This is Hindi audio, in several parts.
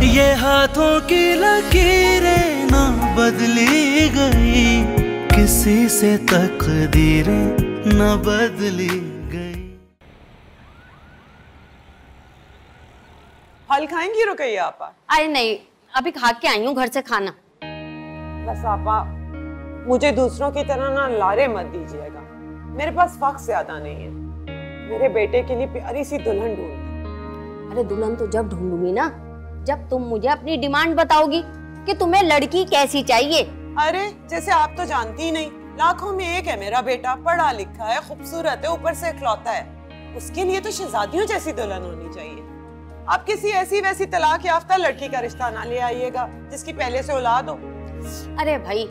ये हाथों की लकीरें ना बदली गई, किसी से तकदीरें न बदली गई। फल खाएंगी रुकैया आपा? अरे नहीं, अभी खा के आई हूँ घर से खाना। बस आपा मुझे दूसरों की तरह ना लारे मत दीजिएगा, मेरे पास वक्त ज्यादा नहीं है। मेरे बेटे के लिए प्यारी सी दुल्हन ढूंढ। अरे दुल्हन तो जब ढूंढूंगी ना, जब तुम मुझे अपनी डिमांड बताओगी कि तुम्हें लड़की कैसी चाहिए। अरे जैसे आप तो जानती ही नहीं, लाखों में एक है मेरा बेटा, पढ़ा लिखा है, खूबसूरत है, ऊपर से इकलौता है। उसके लिए तो शहजादियों जैसी दुल्हन होनी चाहिए। आप किसी ऐसी वैसी तलाक याफ्ता लड़की का रिश्ता ना ले आइएगा जिसकी पहले से औलाद हो। अरे भाई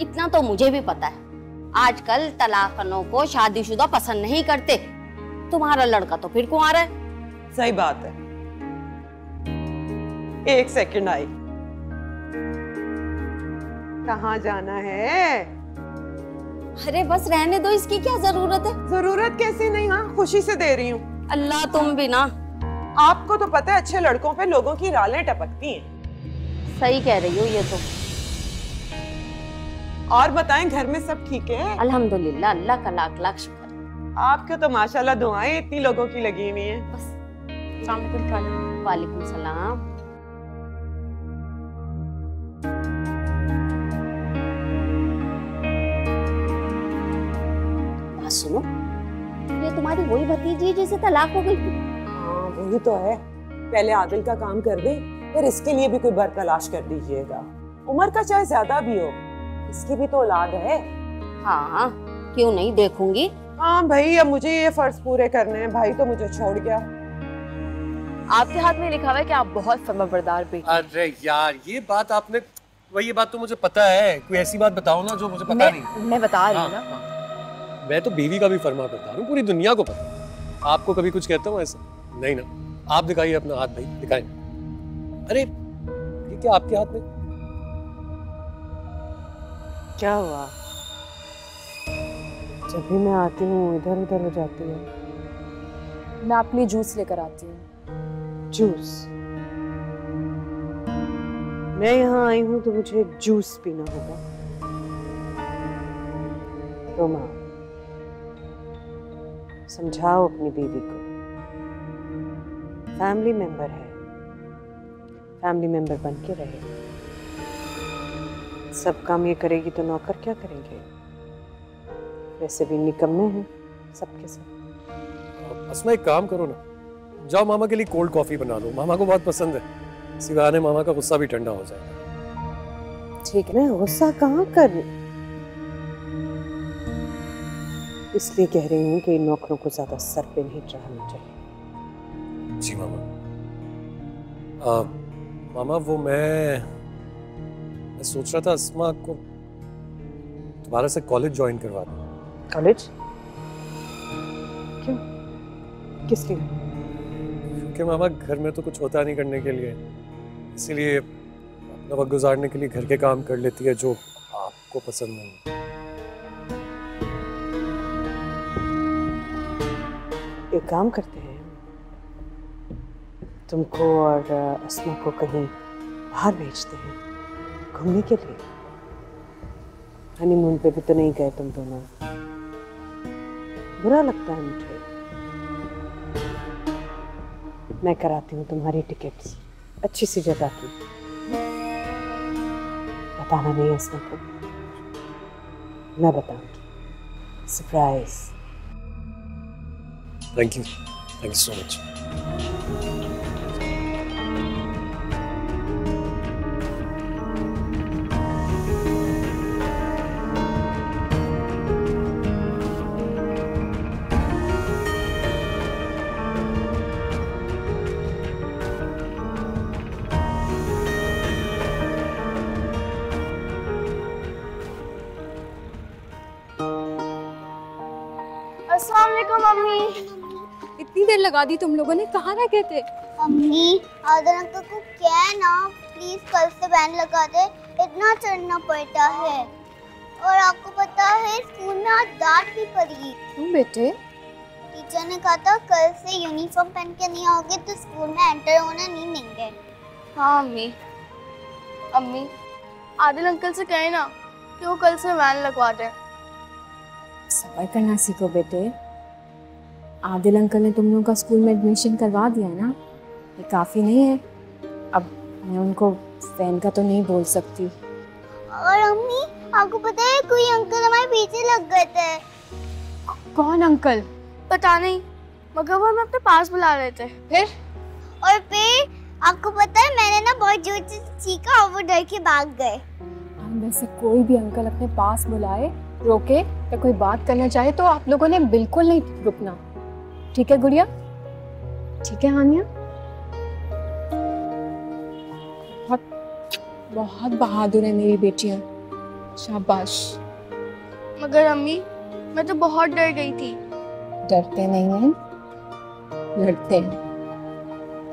इतना तो मुझे भी पता है, आजकल तलाकनों को शादीशुदा पसंद नहीं करते। तुम्हारा लड़का तो फिर कुंवारा है। सही बात है। एक सेकंड आई, कहाँ जाना है? अरे बस रहने दो, इसकी क्या जरूरत है? जरूरत कैसे नहीं, हाँ खुशी से दे रही हूँ। अल्लाह तुम भी ना। आपको तो पता है अच्छे लड़कों पे लोगों की रालें टपकती हैं। सही कह रही हो ये तो। और बताएं घर में सब ठीक है? अल्हम्दुलिल्लाह, अल्लाह का लाख लाख शुक्र। आपके तो माशाल्लाह दुआएं इतनी लोगों की लगी हुई हैं। बस वालेकुम सलाम। बात सुनो, ये तुम्हारी वही भतीजी है जिसे तलाक हो गई थी? हाँ वही तो है। पहले आदिल का काम कर दे, फिर इसके लिए भी कोई बर तलाश कर दीजिएगा। उम्र का चाहे ज्यादा भी हो, इसकी भी तो औलाद है। हाँ क्यों नहीं, देखूंगी। हाँ भाई अब मुझे ये फर्ज पूरे करने हैं। भाई तो मुझे छोड़ गया। आपके हाथ में लिखा हुआ है कि आप बहुत फर्माबरदार बेटी। अरे यार ये बात आपने, वही ये बात तो मुझे पता है। कोई ऐसी बात बताओ ना जो मुझे पता नहीं। मैं बता रही हूँ ना। मैं तो बीवी का भी फर्माबरदार हूँ, पूरी दुनिया को पता है। आपको कभी कुछ कहता हूँ ऐसा? नहीं ना। आप दिखाइए अपना हाथ भाई, दिखाएं। अरे ये क्या आपके हाथ में? क्या हुआ? जब भी मैं आती हूँ इधर उधर हो जाती है। मैं आपके लिए जूस लेकर आती हूँ। जूस? मैं यहाँ आई हूँ तो मुझे जूस पीना होगा। रोमा समझाओ अपनी बीवी को, फैमिली मेंबर है, फैमिली मेंबर बन के रहे। सब काम ये करेगी तो नौकर क्या करेंगे? वैसे भी निकम्मे हैं सबके सब। अस्मा एक काम करो ना, जाओ मामा के लिए कोल्ड कॉफी बना लो, मामा को बहुत पसंद है। इसी बहाने मामा का गुस्सा भी ठंडा हो जाएगा। ठीक है, गुस्सा कहाँ कर, इसलिए कह रही हूँ कि नौकरों को ज्यादा सर पे नहीं चढ़ाना चाहिए। जी मामा। मामा वो मैं सोच रहा था अस्मा को दोबारा से कॉलेज ज्वाइन करवा दूं। कॉलेज? क्यों? किस लिए? क्योंकि मामा घर में तो कुछ होता नहीं करने के लिए, इसीलिए अपना वक्त गुजारने के लिए घर के काम कर लेती है जो आपको पसंद नहीं। एक काम करते हैं, तुमको और अस्मा को कहीं बाहर भेजते हैं घूमने के लिए। हनीमून पे भी तो नहीं गए तुम दोनों, बुरा लगता है मुझे। मैं कराती हूँ तुम्हारी टिकट्स अच्छी सी जगह की। बताना नहीं अस्मा को, मैं बताऊंगी। Surprise. Thank you so much. अस्सलाम वालेकुम मम्मी। इतनी देर लगा दी तुम लोगों ने, कहाँ रह गए थे? मम्मी आदर अंकल को क्या है ना, प्लीज कल से बैन लगा दे, इतना चढ़ना पड़ता है। और आपको पता है स्कूल में आज डांट भी पड़ी। क्यों बेटे? टीचर ने कहा था कल से यूनिफॉर्म पहन के नहीं आओगे तो स्कूल में एंटर होने नहीं देंगे। हाँ अम्मी। अम्मी, आदिल अंकल से कहे ना कि वो कल से वैन लगवा दें। सब्र करना सीखो बेटे। आदिल अंकल ने तुम लोगों का स्कूल में एडमिशन करवा दिया ना, ये काफ़ी नहीं है। अब मैं उनको वैन का तो नहीं बोल सकती। और अम्मी, आपको पता है कोई अंकल हमारे पीछे लग गए थे। कौन अंकल? पता नहीं, मगर वो हमें अपने पास बुला रहे थे। और फिर आपको पता है मैंने ना बहुत जोर से चीखा और वो डर के भाग गए। हम में से कोई भी अंकल अपने पास बुलाए, रोके या कोई बात करना चाहे तो आप लोगों ने बिल्कुल नहीं रुकना। ठीक है गुड़िया? ठीक है हानिया? बहुत बहादुर है मेरी बेटियां, शाबाश। मगर अम्मी, मैं तो बहुत डर गई थी। डरते नहीं हैं, लड़ते हैं।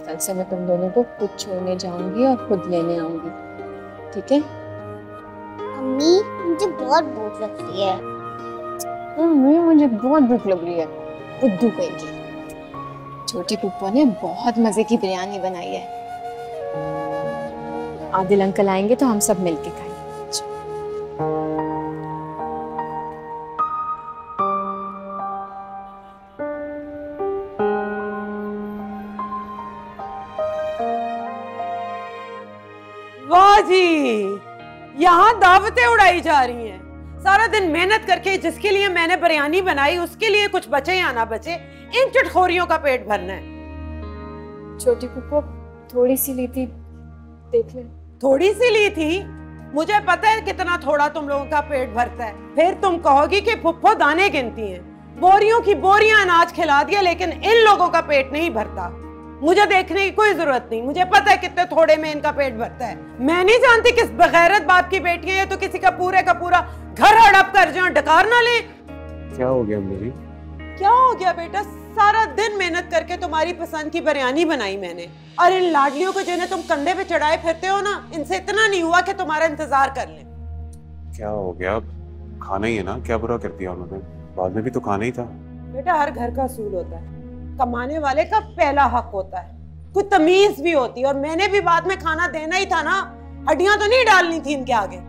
कल से मैं तुम दोनों को खुद छोड़ने जाऊंगी और खुद लेने आऊंगी, ठीक है? अम्मी, मुझे बहुत भूख लग रही है। मुझे बहुत भूख लग रही है। बुद्धू कहेगी। छोटी पुप्पो ने बहुत मजे की बिरयानी बनाई है। आदिल अंकल आएंगे तो हम सब मिलके खाएंगे। वाह जी, यहाँ दावतें उड़ाई जा रही हैं। सारा दिन मेहनत करके जिसके लिए मैंने बिरयानी बनाई उसके लिए कुछ बचे या ना बचे, इन चिटखोरियों का पेट भरना है। छोटी पुप्पो थोड़ी सी ली थी, देख ले। थोड़ी सी ली थी? मुझे पता है कितना थोड़ा तुम लोगों का पेट भरता है। फिर तुम कहोगी कि फुफ्फो दाने गिनती हैं। बोरियों की बोरियां अनाज खिला दिया, लेकिन इन लोगों का पेट नहीं भरता। मुझे देखने की कोई जरूरत नहीं, मुझे पता है कितने थोड़े में इनका पेट भरता है। मैं नहीं जानती किस बगैरत बाप की बेटियां हैं तो किसी का पूरा घर हड़प कर जाओ, डकार ना ले। क्या हो गया मेरी? क्या हो गया बेटा? सारा दिन मेहनत करके तुम्हारी पसंद की बिरयानी बनाई मैंने, और इन लाडलियों को जिन्हें तुम कंधे पे चढ़ाए फिरते हो ना, इनसे इतना नहीं हुआ कि तुम्हारा इंतजार कर ले। क्या हो गया? खाना ही है ना, क्या बुरा कर दिया उन्होंने? बाद में भी तो खाना ही था। बेटा, हर घर का असूल होता है, कमाने वाले का पहला हक होता है, कुछ तमीज भी होती है। और मैंने भी बाद में खाना देना ही था ना, हड्डियां तो नहीं डालनी थी इनके आगे।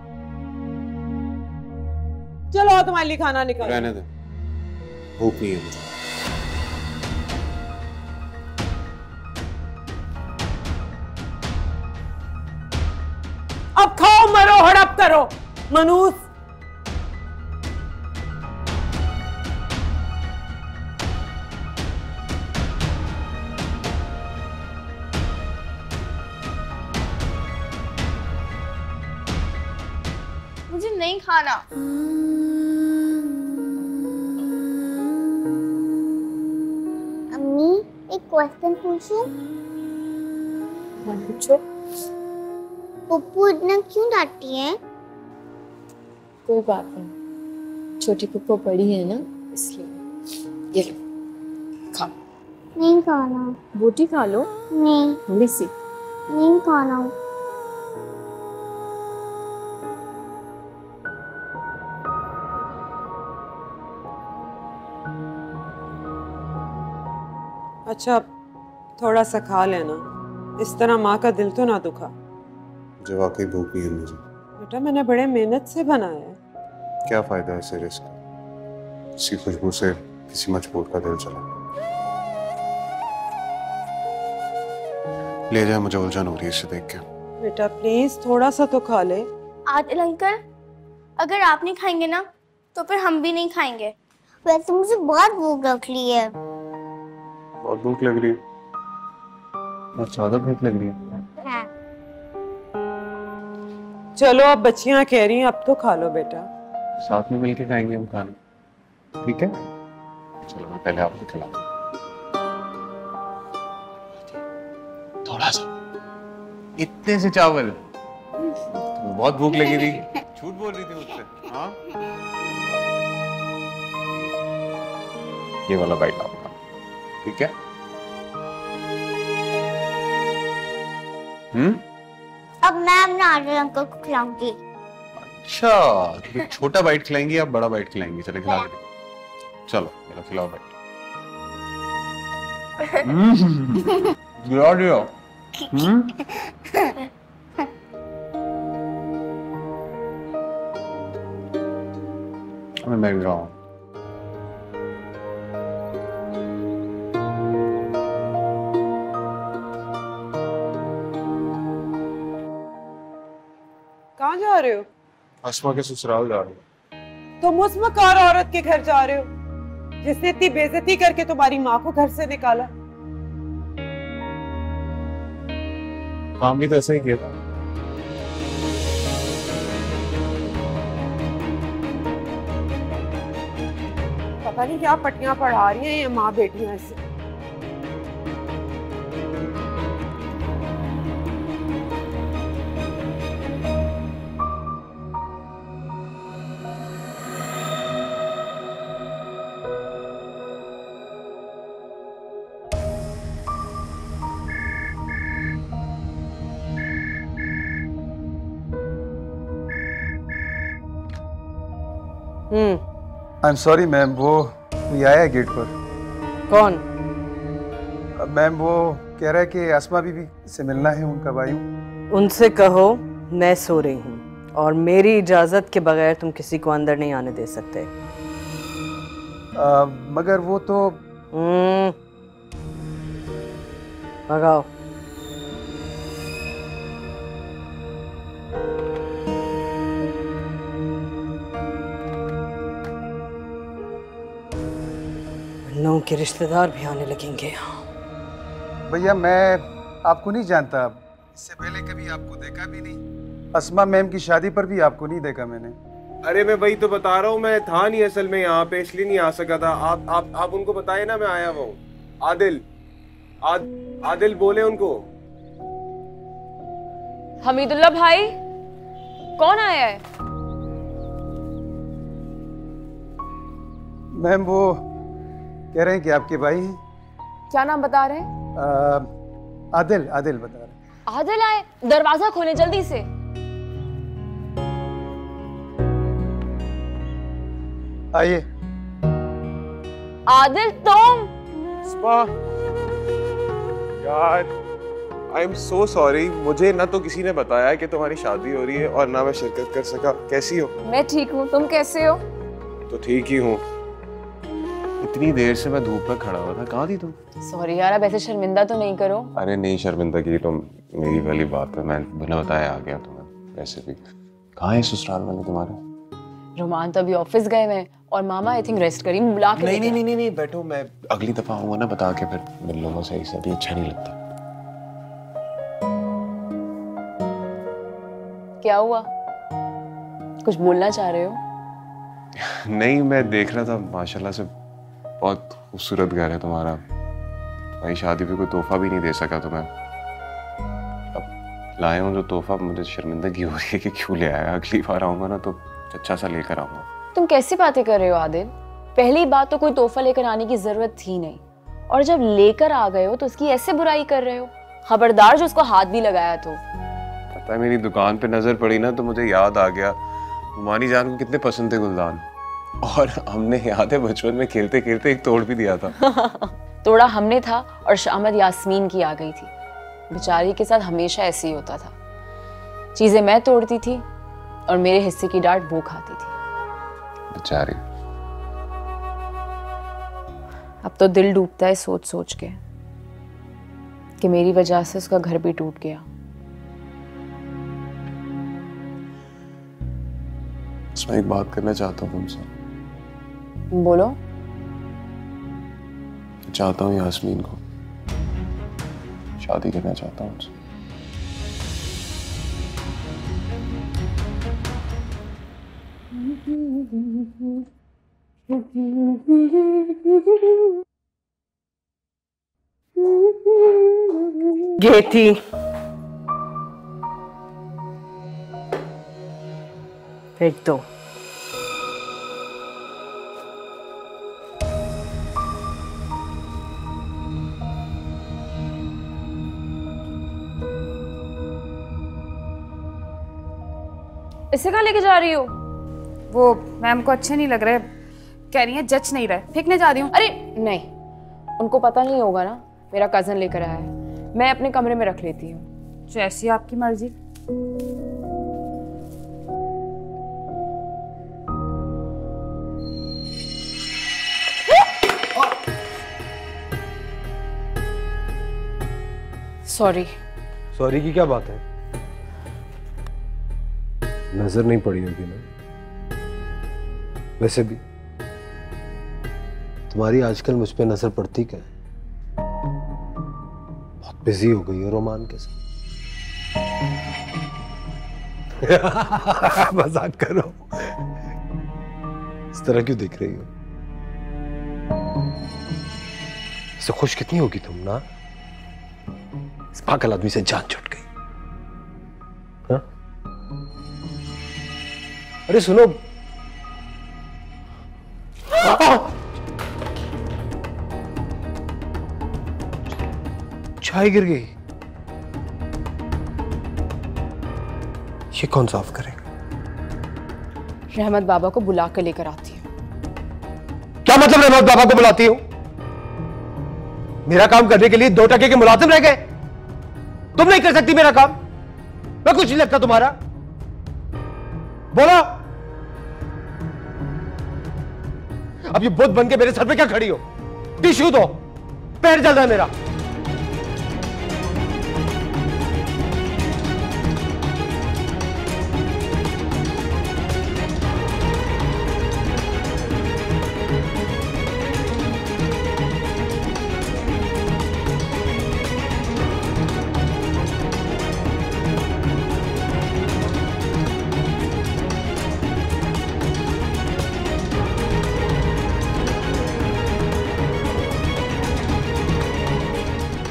चलो तुम्हारे लिए खाना निकालो। रहने दे, भूख नहीं है मुझे। अब खाओ, मरो, हड़प करो, मनूस। मुझे नहीं खाना। अम्मी, एक क्वेश्चन पूछूं? पूछो। पप्पू इतना क्यों डांटती है? कोई बात नहीं, छोटी पुप्पो बड़ी है ना, इसलिए। ये लो, खा। नहीं खाना। बोटी खा लो। नहीं। थोड़ी सी। नहीं खाना। अच्छा, थोड़ा सा खा लेना, इस तरह माँ का दिल तो ना दुखा। मुझे वाकई भूख नहीं है मुझे। बेटा, मैंने बड़े मेहनत से बनाया है। क्या फायदा है इसे रिस्क का? इसी खुशबू से किसी मजबूर का दिल चला। ले जाए, मुझे उलझन हो रही है इसे देख के। बेटा प्लीज थोड़ा सा तो खा ले। आदिल अंकल, अगर आप नहीं खाएंगे ना तो फिर हम भी नहीं खाएंगे। वैसे मुझे बहुत भूख लग रही है। बहुत भूख लग रही है? बहुत ज्यादा भूख लग रही है। हाँ। चलो, अब बच्चियां कह रही हैं, अब तो खा लो बेटा। साथ में मिलके खाएंगे हम खाना, ठीक है? चलो, मैं पहले आपको खिलाऊंगा। थोड़ा सा, इतने से चावल? तो बहुत भूख लगी थी, झूठ बोल रही थी मुझसे। हाँ, ये वाला बाइट आप खाओ, ठीक है? अब मैं अपने आदिल अंकल को खिलाऊंगी। अच्छा, तो छोटा बाइट खिलाएंगी या बड़ा बाइट खिलाएंगी? चले खिला के। चलो मेरा खिलाओ बाइट। गिरा दिया। मैं बैठ रहा हूँ। कहाँ जा रहे हो? अस्मा के ससुराल जा रहा हूँ। तुम उस मकार औरत के घर जा रहे हो जिसने इतनी बेइज्जती करके तुम्हारी माँ को घर से निकाला। काम भी तो ऐसा ही किया था। पता नहीं क्या पटियां पढ़ा रही हैं ये माँ बेटियां ऐसे। आई एम सॉरी मैम, वो कोई आया है गेट पर। कौन? मैम वो कह रहा है कि आसमा बीबी से मिलना है उनका भाई। उनसे कहो मैं सो रही हूँ और मेरी इजाजत के बगैर तुम किसी को अंदर नहीं आने दे सकते। मगर वो तो भगाओ। लोगों के रिश्तेदार भी आने लगेंगे। भैया मैं आपको नहीं जानता, इससे पहले कभी आपको देखा भी नहीं। अस्मा मैम की शादी पर भी आपको नहीं देखा मैंने। अरे मैं वही तो बता रहा हूँ, मैं था नहीं असल में यहाँ पे, इसलिए नहीं आ सका था। आप उनको बताए ना मैं आया हुआ हूँ। आदिल बोले उनको। हमीदुल्लाह भाई, कौन आया है? मैम वो कह रहे हैं कि आपके भाई हैं। क्या नाम बता रहे हैं? आदिल बता रहे हैं। आदिल आए, दरवाजा खोले जल्दी से। आइए। आदिल तुम? यार आई एम सो सॉरी, मुझे ना तो किसी ने बताया कि तुम्हारी शादी हो रही है और ना मैं शिरकत कर सका। कैसी हो? मैं ठीक हूँ, तुम कैसे हो? तो ठीक ही हूँ। इतनी देर से मैं धूप में खड़ा हुआ था, कहाँ थी तुम? सॉरी यार, अब ऐसे शर्मिंदा तो नहीं करो। अरे नहीं शर्मिंदा की तो मेरी वाली बात है, मैं बिना बताया आ गया तुम्हें। वैसे भी कहाँ है ससुराल वाले तुम्हारे? रोमान तो अभी ऑफिस गए हैं और मामा आई थिंक रेस्ट करी, बुला के नहीं बैठो, मैं अगली दफा आऊंगा ना बता के फिर मिल लूंगा सही से, अभी अच्छा नहीं लगता। क्या हुआ, कुछ बोलना चाह रहे हो? नहीं, मैं देख रहा था माशाल्लाह से बहुत खूबसूरत घर है तुम्हारा। भाई शादी पे कोई तोहफा भी नहीं दे सका तुम्हें। अब लाया हूँ जो तोहफा, मुझे शर्मिंदगी हो रही है कि क्यों ले आया। अगली बार आऊंगा ना तो अच्छा सा लेकर आऊंगा। तुम कैसी बातें कर रहे हो आदिल? पहली बात तो कोई तोहफा लेकर आने की जरूरत थी नहीं, और जब लेकर आ गए हो तो उसकी ऐसे बुराई कर रहे हो। खबरदार जो उसको हाथ भी लगाया तो। पता है मेरी दुकान पे नजर पड़ी ना तो मुझे याद आ गया मानी जान को कितने पसंद थे गुलदान, और हमने याद है बचपन में खेलते खेलते एक तोड़ भी दिया था। तोड़ा हमने था और शामत यास्मीन की आ गई थी। बेचारी के साथ हमेशा ऐसे ही होता था, चीजें मैं तोड़ती थी और मेरे हिस्से की डांट वो खाती थी। बेचारी। अब तो दिल डूबता है सोच सोच के कि मेरी वजह से उसका घर भी टूट गया। मैं एक बात करना चाहता हूँ तुमसे। बोलो। चाहता हूँ यास्मीन को शादी करना चाहता हूँ उससे। गेती फेंक दो। इसे कहाँ लेके जा रही हो? वो मैम को अच्छे नहीं लग रहे, कह रही है जच नहीं रहे, फेंकने जा रही हूँ। अरे नहीं, उनको पता नहीं होगा ना मेरा कजन लेकर आया है। मैं अपने कमरे में रख लेती हूँ। जैसी आपकी मर्जी। सॉरी। सॉरी की क्या बात है? नजर नहीं पड़ी होगी ना। वैसे भी तुम्हारी आजकल मुझ पे नजर पड़ती क्या है? बहुत बिजी हो गई हो रोमान के साथ। मजाक करो। इस तरह क्यों देख रही हो? इससे खुश कितनी होगी तुम ना? इस पागल आदमी से जान छूट गई। हाँ? अरे सुनो, चाय गिर गई। ये कौन साफ करेगा? रहमत बाबा को बुला कर लेकर आती हूँ। क्या मतलब रहमत बाबा को बुलाती हो? मेरा काम करने के लिए 2 टके के मुलाजिम रह गए? तुम नहीं कर सकती मेरा काम? मैं कुछ नहीं लगता तुम्हारा? बोलो। अब ये बुत बन के मेरे सर पे क्या खड़ी हो? टिश्यू दो, पैर जल रहा है मेरा।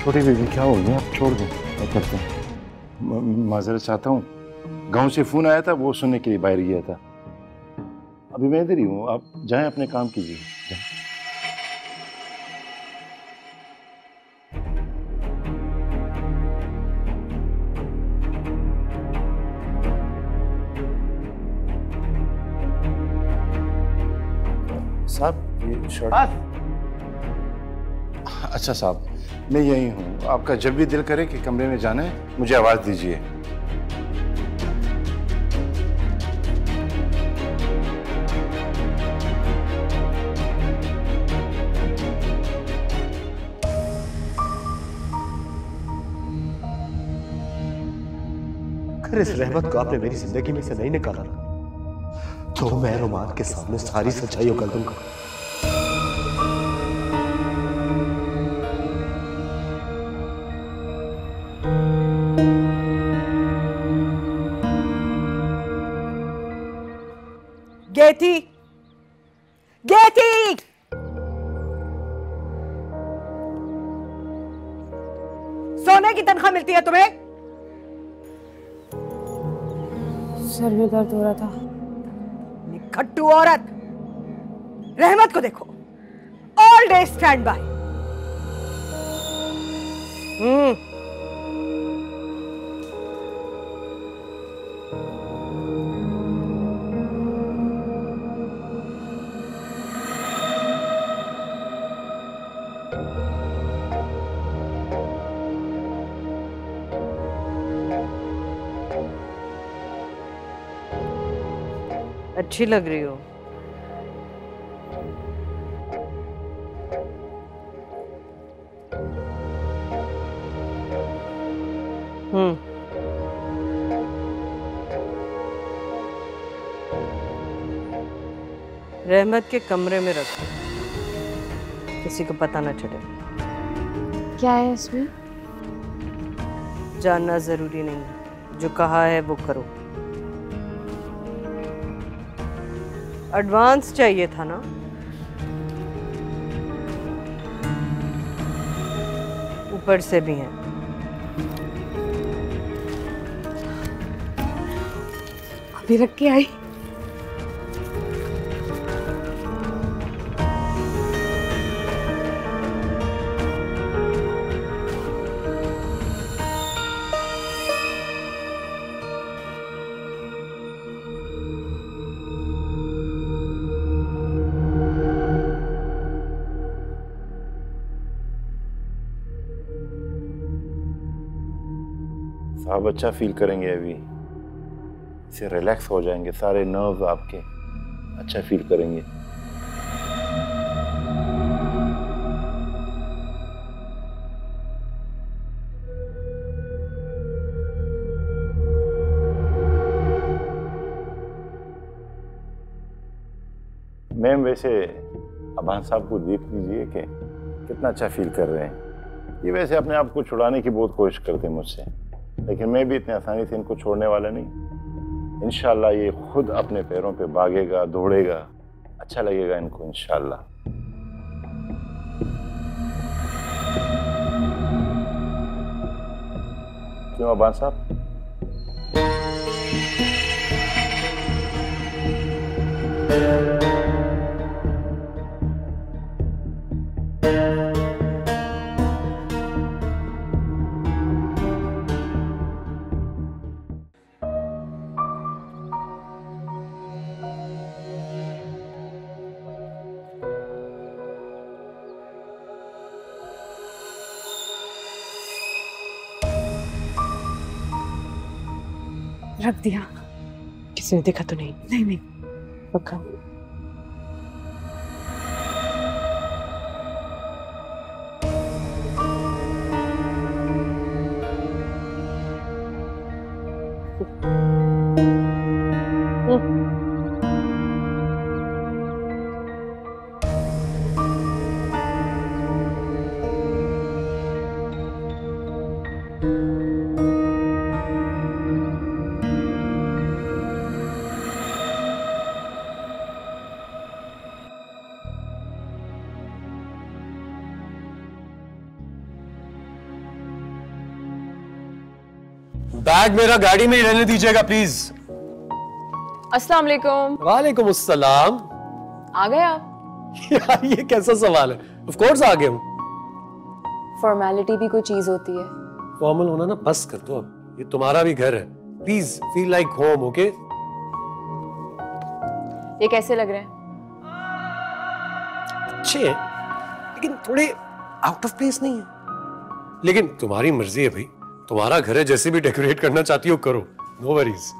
छोटी बीवी क्या हो गया? आप छोड़ दो, मैं करता हूँ। माजरत चाहता हूँ, गांव से फोन आया था, वो सुनने के लिए बाहर गया था। अभी मैं इधर ही हूँ, आप जाएं अपने काम कीजिए। साहब ये शर्ट। अच्छा साहब, मैं यही हूँ। आपका जब भी दिल करे कि कमरे में जाना है, मुझे आवाज दीजिए। अगर इस रहमत को आपने मेरी जिंदगी में से नहीं निकाला तो मैं रोमान के सामने सारी सच्चाई उगल दूंगा। गेती, गेती, सोने की तनख्वाह मिलती है तुम्हें? सर में दर्द हो रहा था। निखट्टू औरत, रहमत को देखो, ऑल डे स्टैंड बाय। अच्छी लग रही हो। रहमत के कमरे में रखो, किसी को पता ना चले। क्या है इसमें? जानना जरूरी नहीं है, जो कहा है वो करो। एडवांस चाहिए था ना? ऊपर से भी है। अभी रख के आई। साहब अच्छा फील करेंगे अभी, इससे रिलैक्स हो जाएंगे सारे नर्व्स आपके, अच्छा फील करेंगे। मैम वैसे अबान साहब को देख लीजिए कि कितना अच्छा फील कर रहे हैं। ये वैसे अपने आप को छुड़ाने की बहुत कोशिश करते हैं मुझसे, लेकिन मैं भी इतनी आसानी से इनको छोड़ने वाला नहीं। इंशाल्लाह ये खुद अपने पैरों पे भागेगा, दौड़ेगा, अच्छा लगेगा इनको इंशाल्लाह। क्यों अबान साहब? रख दिया। किसी ने देखा तो नहीं? नहीं नहीं, पक्का। बैग मेरा गाड़ी में ही रहने दीजिएगा प्लीज। अस्सलाम वालेकुम। वालेकुम अस्सलाम। आ गए आप? यार ये कैसा सवाल है? ऑफ कोर्स आ गया हूं। फॉर्मेलिटी भी कोई चीज होती है। फॉर्मल होना ना बस कर दो अब, ये तुम्हारा भी घर है। Please feel like home, okay? ये कैसे लग रहे हैं? अच्छे हैं, लेकिन थोड़े आउट ऑफ प्लेस नहीं है। लेकिन तुम्हारी मर्जी है भाई, तुम्हारा घर है, जैसे भी डेकोरेट करना चाहती हो करो, नो वरीज।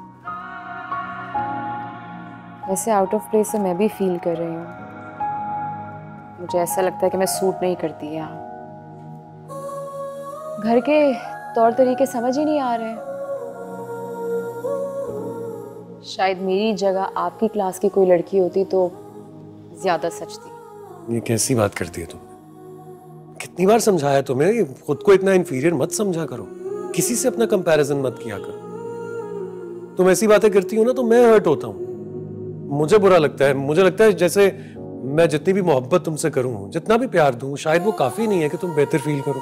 वैसे आउट ऑफ प्लेस से मैं भी फील कर रही हूँ। मुझे ऐसा लगता है कि मैं सूट नहीं करती यहाँ। घर के तौर तरीके समझ ही नहीं आ रहे। शायद मेरी जगह आपकी क्लास की कोई लड़की होती तो ज्यादा सचती। ये कैसी बात करती है तुम? कितनी बार समझाया तुम्हें, खुद को इतना इंफीरियर मत समझा करो, किसी से अपना कंपैरिजन मत किया करो। तुम ऐसी बातें करती हो ना तो मैं हर्ट होता हूँ, मुझे बुरा लगता है। मुझे लगता है जैसे मैं जितनी भी मोहब्बत तुमसे करूँ, जितना भी प्यार दूं, शायद वो काफी नहीं है कि तुम बेहतर फील करो।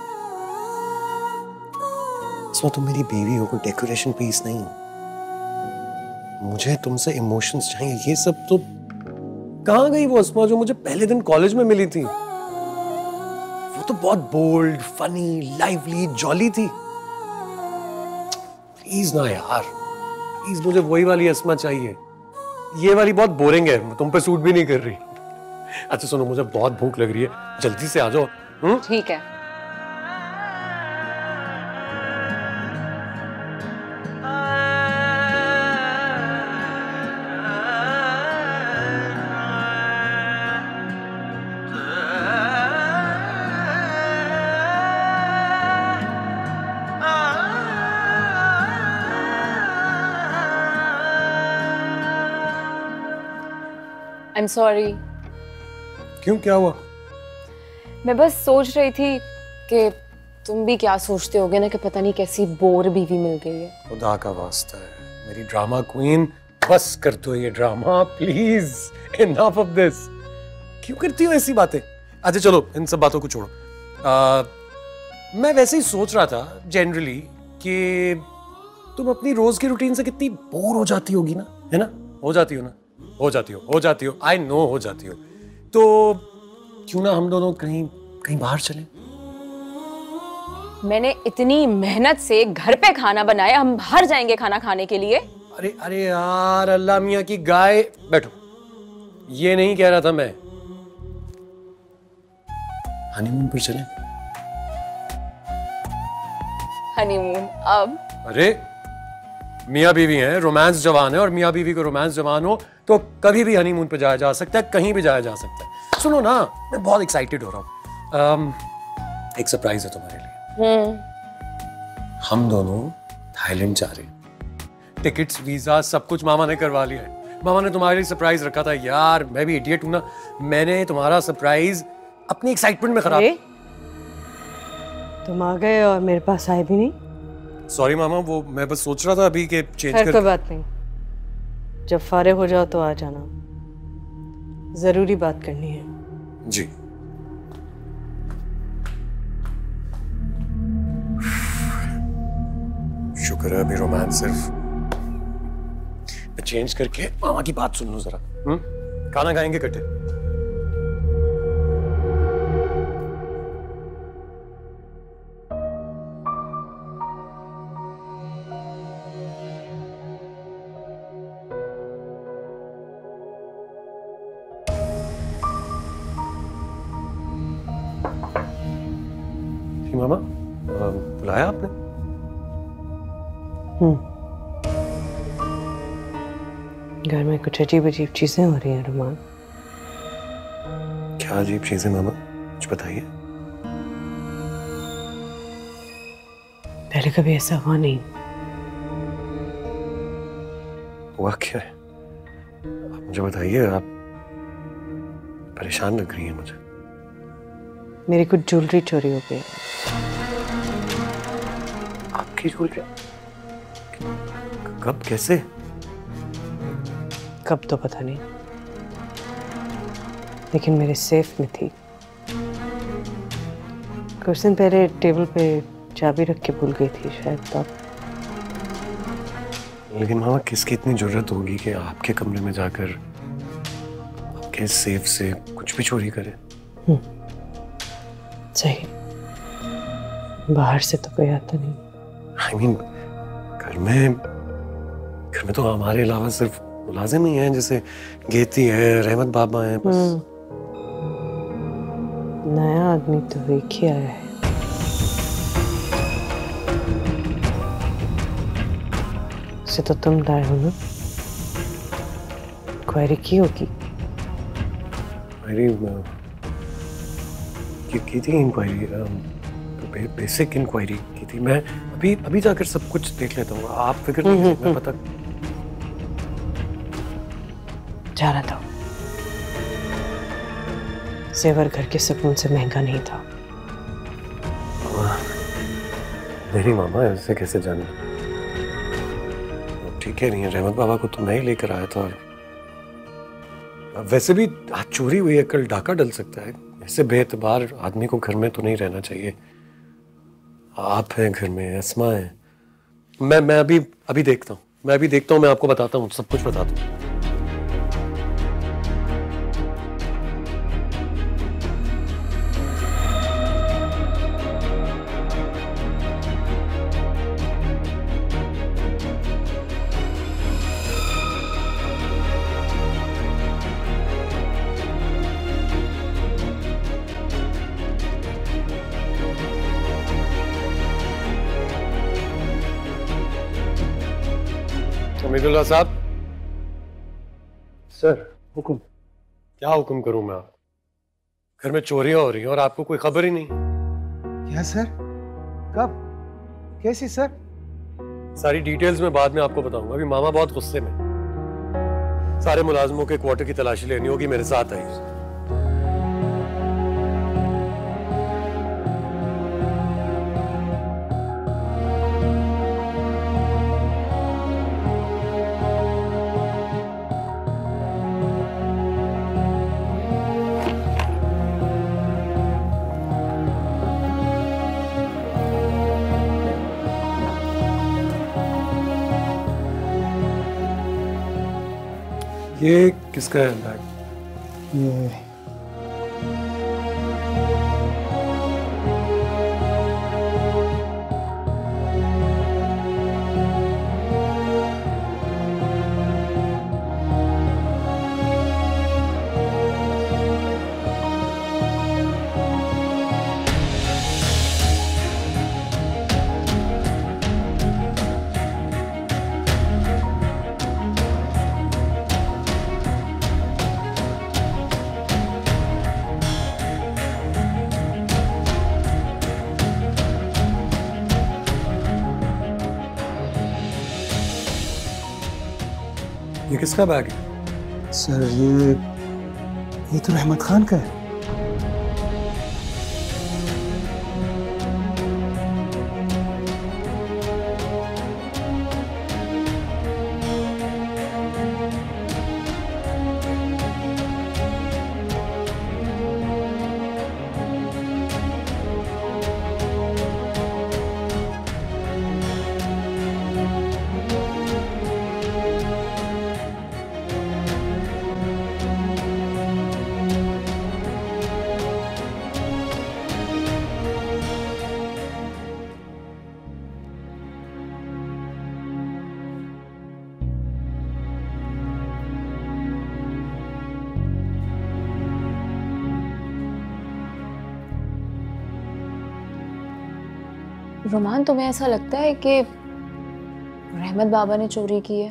इसमें तुम मेरी बेबी हो, कोई डेकोरेशन पीस नहीं हो। मुझे तुमसे इमोशंस चाहिए। ये सब तो कहाँ गई वो अस्मा जो मुझे पहले दिन कॉलेज में मिली थी? वो तो बहुत बोल्ड, फनी, लाइवली, जॉली थी। प्लीज ना यार, प्लीज मुझे वही वाली अस्मा चाहिए। ये वाली बहुत बोरिंग है, तुम पे सूट भी नहीं कर रही। अच्छा सुनो, मुझे बहुत भूख लग रही है, जल्दी से आ जाओ। ठीक है। I'm sorry। क्यों, क्या हुआ? मैं बस सोच रही थी कि तुम भी क्या सोचते होगे ना कि पता नहीं कैसी बोर बीवी मिल गई है। खुदा का वास्ता है, मेरी ड्रामा क्वीन, बस कर दो ये drama please. Enough of this. क्यों करती हो ऐसी बातें? अच्छा चलो इन सब बातों को छोड़ो। मैं वैसे ही सोच रहा था जनरली कि तुम अपनी रोज की रूटीन से कितनी बोर हो जाती होगी ना, है ना? हो जाती हो ना? हो जाती हो। आई नो हो जाती हो। तो क्यों ना हम दोनों कहीं बाहर चलें? मैंने इतनी मेहनत से घर पे खाना बनाया, हम बाहर जाएंगे खाना खाने के लिए? अरे यार, अल्लाह मियाँ की गाय। बैठो, ये नहीं कह रहा था मैं। हनीमून पर चलें? हनीमून अब? अरे मियाँ बीवी हैं, रोमांस जवान है, और मियाँ बीवी को रोमांस जवान हो तो कभी भी हनीमून पे जाया जा सकता है, कहीं भी जाया जा सकता है। सुनो ना, मैं बहुत एक्साइटेड हो रहा हूँ। एक सरप्राइज है तुम्हारे लिए। हम दोनों थाईलैंड जा रहे हैं। टिकट्स, वीजा सब कुछ मामा ने करवा लिया है। मामा ने तुम्हारे लिए सरप्राइज रखा था। यार मैं भी इडियट हूं ना, मैंने तुम्हारा सरप्राइज अपनी एक्साइटमेंट में खराब। तुम आ गए और मेरे पास आए भी नहीं। सॉरी मामा, वो मैं बस सोच रहा था अभी कि चेंज कर। कोई बात नहीं, जब फारिग हो जाओ तो आ जाना, जरूरी बात करनी है। जी। शुक्र है अभी रोमांस सिर्फ। मैं चेंज करके मामा की बात सुन लूं जरा। खाना खाएंगे इकट्ठे। मामा बुलाया आपने? घर में कुछ अजीब अजीब चीजें हो रही हैं रुमान। क्या अजीब चीजें मामा, कुछ बताइए। पहले कभी ऐसा हुआ नहीं। हुआ क्या है? आप मुझे बताइए। आप परेशान लग रही हैं मुझे। मेरी कुछ ज्वेलरी चोरी हो गई। आपकी ज्वेलरी? कब, कैसे? कब तो पता नहीं, लेकिन मेरे सेफ में थी। कुछ दिन पहले टेबल पे चाबी रख के भूल गई थी शायद तब। लेकिन मामा किसकी इतनी जरूरत होगी कि आपके कमरे में जाकर आपके सेफ से कुछ भी चोरी करे? सही, बाहर से तो कोई आता नहीं। I mean, घर में तो हमारे अलावा सिर्फ मुलाजिम ही हैं, जैसे गेती है, रहमत बाबा हैं बस। नया आदमी तो एक ही आया है। उसे तो तुम लाए हो ना? क्वेरी की होगी। की थी इंक्वायरी, बेसिक इंक्वायरी की थी। मैं अभी जाकर सब कुछ देख लेता हूँ, आप फिक्र नहीं कीजिए, मैं पता। जाना था, जेवर घर के सुकून से महंगा नहीं था। नहीं मामा, ऐसे कैसे जाने? ठीक है, नहीं है, रहमत बाबा को तो मैं ही लेकर आया था। वैसे भी आज चोरी हुई है, कल डाका डल सकता है। ऐसे बेएतबार आदमी को घर में तो नहीं रहना चाहिए। आप हैं घर में, अस्मा है। मैं अभी देखता हूँ, मैं आपको बताता हूँ, सब कुछ बताता हूँ। हमीदुल्लाह साहब। सर, हुक्म। क्या हुक्म करूं मैं? आप घर में चोरियां हो रही हैं और आपको कोई खबर ही नहीं। क्या सर? कब? कैसी सर? सारी डिटेल्स में बाद में आपको बताऊंगा। अभी मामा बहुत गुस्से में। सारे मुलाजमों के क्वार्टर की तलाशी लेनी होगी, मेरे साथ आइए। ये किसका है बैग? ये ये किसका बैग है? सर ये तो रहमत खान का है। रोमान, तुम्हें ऐसा लगता है कि रहमत बाबा ने चोरी की है?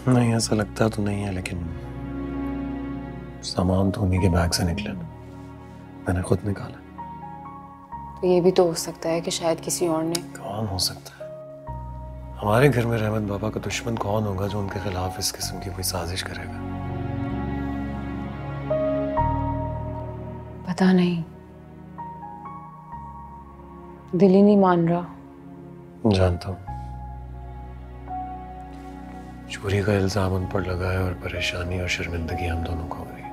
नहीं, ऐसा लगता तो नहीं है, लेकिन सामान तो उन्हीं के बैग से निकला, मैंने खुद निकाला। तो ये भी तो हो सकता है कि शायद किसी और ने। कौन हो सकता है? हमारे घर में रहमत बाबा का दुश्मन कौन होगा जो उनके खिलाफ इस किस्म की कोई साजिश करेगा? पता नहीं, दिल ही नहीं मान रहा। जानता हूँ, चोरी का इल्जाम उन पर लगा है और परेशानी और शर्मिंदगी हम दोनों को हो रही है।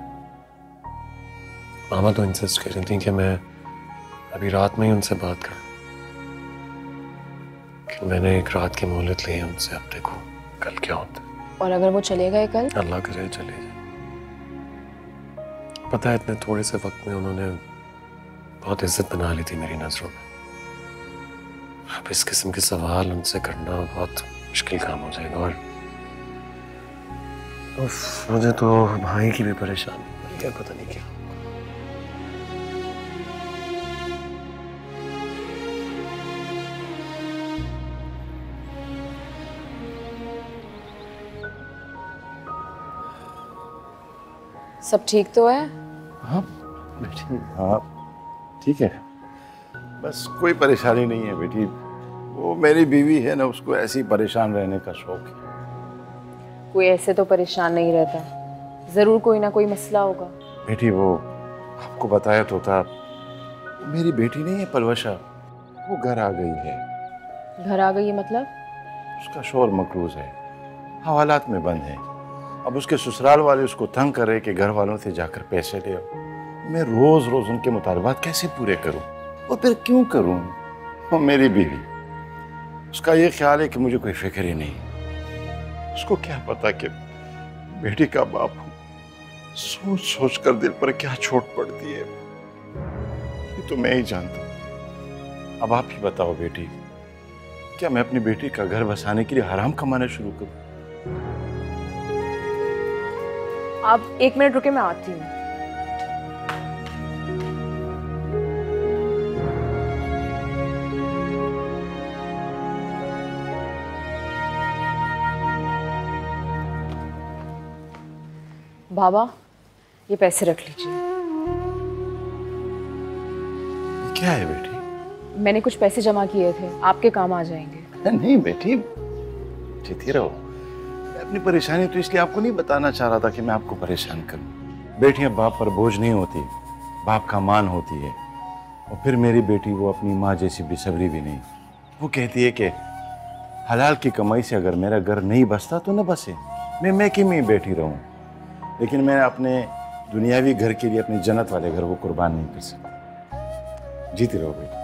मामा तो इंसिस्ट कर रही थी कि मैं अभी रात में ही उनसे बात करूं, कि मैंने एक रात की मोहलत ली है उनसे, अब देखो कल क्या होता है। और अगर वो चले गए कल? अल्लाह करे चले जाए। पता है, इतने थोड़े से वक्त में उन्होंने बहुत इज्जत बना ली थी मेरी नजरों में। अब इस किस्म के सवाल उनसे करना बहुत मुश्किल काम हो जाएगा। और मुझे तो भाई की भी परेशानी हो रही है, पता नहीं क्या। सब ठीक तो है? हाँ बेटी, हाँ ठीक है, बस कोई परेशानी नहीं है बेटी। वो मेरी बीवी है ना, उसको ऐसी परेशान रहने का शौक है। कोई ऐसे तो परेशान नहीं रहता, जरूर कोई ना कोई मसला होगा। बेटी वो आपको बताया तो था, मेरी बेटी नहीं है परवशा, वो घर आ गई है। घर आ गई मतलब? उसका शोर मकरूज है, हवालात में बंद है। अब उसके ससुराल वाले उसको तंग कर रहे कि घर वालों से जाकर पैसे ले आओ। मैं रोज रोज उनके मुतालबात कैसे पूरे करूं, और फिर क्यों करूं? वो मेरी बीवी, उसका ये ख्याल है कि मुझे कोई फिक्र ही नहीं। उसको क्या पता कि बेटी का बाप हूं। सोच सोच कर दिल पर क्या चोट पड़ती है, ये तो मैं ही जानता हूं। अब आप ही बताओ बेटी, क्या मैं अपनी बेटी का घर बसाने के लिए हराम कमाना शुरू करूं? आप 1 मिनट रुके, मैं आती हूँ। बाबा, ये पैसे रख लीजिए। क्या है बेटी? मैंने कुछ पैसे जमा किए थे, आपके काम आ जाएंगे। नहीं बेटी, जीती रहो। मैं अपनी परेशानी तो इसलिए आपको नहीं बताना चाह रहा था कि मैं आपको परेशान करूं। बेटियां बाप पर बोझ नहीं होती, बाप का मान होती है। और फिर मेरी बेटी वो अपनी माँ जैसी बेसब्री भी नहीं। वो कहती है कि हलाल की कमाई से अगर मेरा घर नहीं बसता तो न बसे, मैं कि मैं बैठी रहूं। लेकिन मैं अपने दुनियावी घर के लिए अपने जन्नत वाले घर को कुर्बान नहीं कर सकता। जीती रहो बेटी।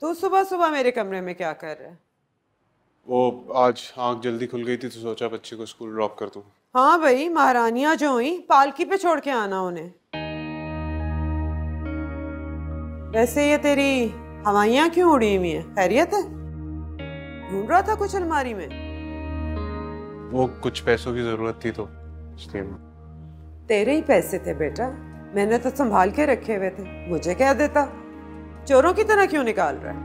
तू सुबह सुबह मेरे कमरे में क्या कर रहा है? वो आज आंख जल्दी खुल गई थी तो सोचा बच्चे को स्कूल ड्रॉप कर दूं। हाँ भाई, महारानियां जो हुई पालकी पे छोड़ के आना उन्हें। वैसे ये तेरी हवाइयां क्यों उड़ी हुई हैं? खैरियत है? ढूंढ रहा था कुछ अलमारी में? वो कुछ पैसों की जरूरत थी तो इसलिए। तेरे ही पैसे थे बेटा, मैंने तो संभाल के रखे हुए थे, मुझे क्या देता? चोरों की तरह क्यों निकाल रहा है?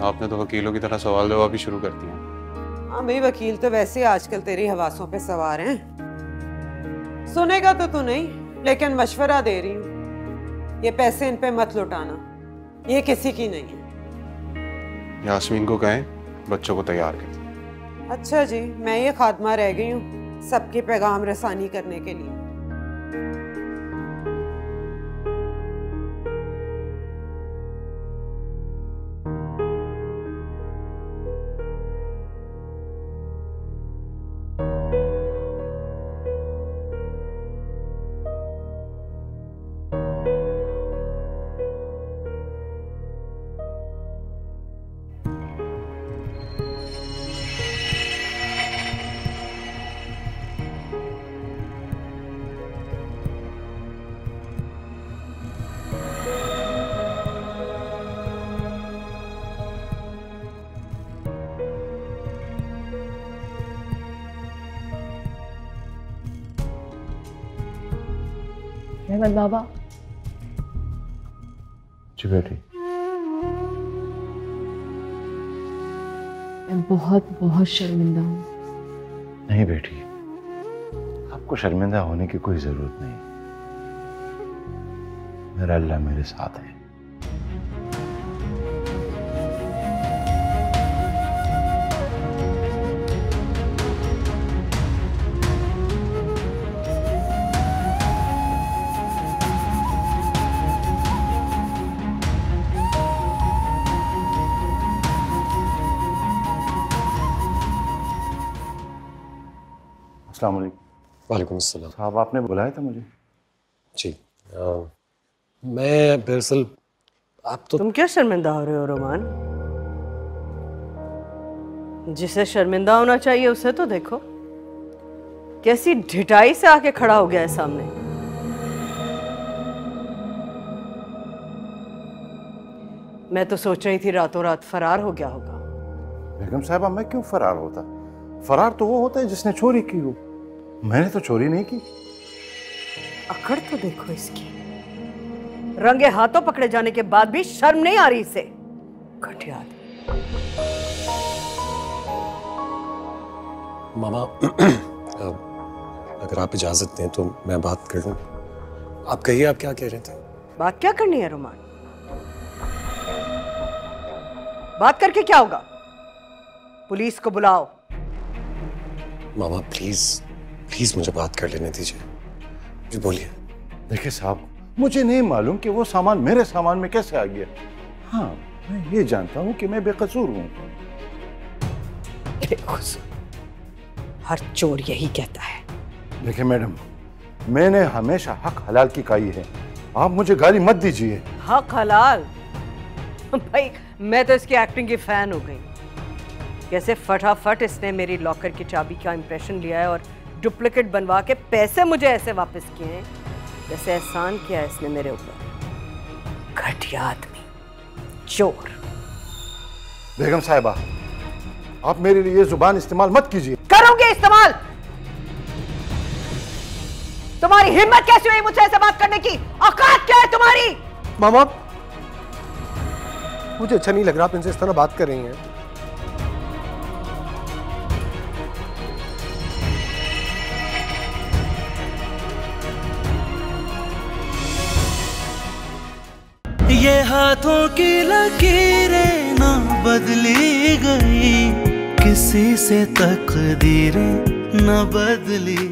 आपने तो वकीलों की तरह सवाल जवाब भी शुरू कर दिया। हाँ भाई, वकील तो वैसे आजकल तेरी हवासों पे सवार हैं। सुनेगा तो तू नहीं, लेकिन मशवरा दे रही हूँ, ये पैसे इन पे मत लुटाना, ये किसी की नहीं है। यास्मीन को कहें बच्चों को तैयार कर। अच्छा जी, मैं ये खादमा रह गई हूँ सबकी पैगाम रसानी करने के लिए। रहमत बाबा। जी बेटी। मैं बहुत बहुत शर्मिंदा हूँ। नहीं बेटी, आपको शर्मिंदा होने की कोई जरूरत नहीं। मेरा अल्लाह मेरे साथ है। अस्सलाम वालेकुम। वालेकुम अस्सलाम। साहब आपने बुलाया था मुझे? जी मैं दरअसल आप तो तुम क्या शर्मिंदा हो रहे हो रोमान? जिसे शर्मिंदा होना चाहिए उसे तो देखो, कैसी ढिठाई से आके खड़ा हो गया है सामने। मैं तो सोच रही थी रातों रात फरार हो गया होगा। बेगम साहबा, मैं क्यों फरार होता? फरार तो वो होता है जिसने चोरी की हो। मैंने तो चोरी नहीं की। अकड़ तो देखो इसकी, रंगे हाथों पकड़े जाने के बाद भी शर्म नहीं आ रही इसे। घटिया। मामा अगर आप इजाजत दें तो मैं बात कर लूं। आप कहिए, आप क्या कह रहे थे? बात क्या करनी है रोमान? बात करके क्या होगा? पुलिस को बुलाओ। मामा प्लीज प्लीज मुझे बात कर लेने दीजिए। जी बोलिए। देखिए साहब, मुझे नहीं मालूम कि वो सामान मेरे सामान में कैसे आ गया। हाँ, मैं ये जानता हूँ कि मैं बेकसूर हूँ। हर चोर यही कहता है। देखिए मैडम, मैंने हमेशा हक हलाल की खाई है। आप मुझे गाली मत दीजिए। हक हलाल? भाई मैं तो इसकी एक्टिंग की फैन हो गई। कैसे फटाफट इसने मेरी लॉकर की चाबी का इंप्रेशन लिया है और डुप्लीकेट बनवा के पैसे मुझे ऐसे वापस किए हैं जैसे एहसान किया है इसने मेरे ऊपर। घटिया आदमी, चोर। बेगम साहिबा, आप मेरे लिए जुबान इस्तेमाल मत कीजिए। करोगे इस्तेमाल? तुम्हारी हिम्मत कैसे हुई मुझसे ऐसे बात करने की? औकात क्या है तुम्हारी? मामा मुझे अच्छा नहीं लग रहा आप इनसे इस तरह बात कर रही हैं। ये हाथों की लकीरें ना बदली गई, किसी से तकदीरें न बदली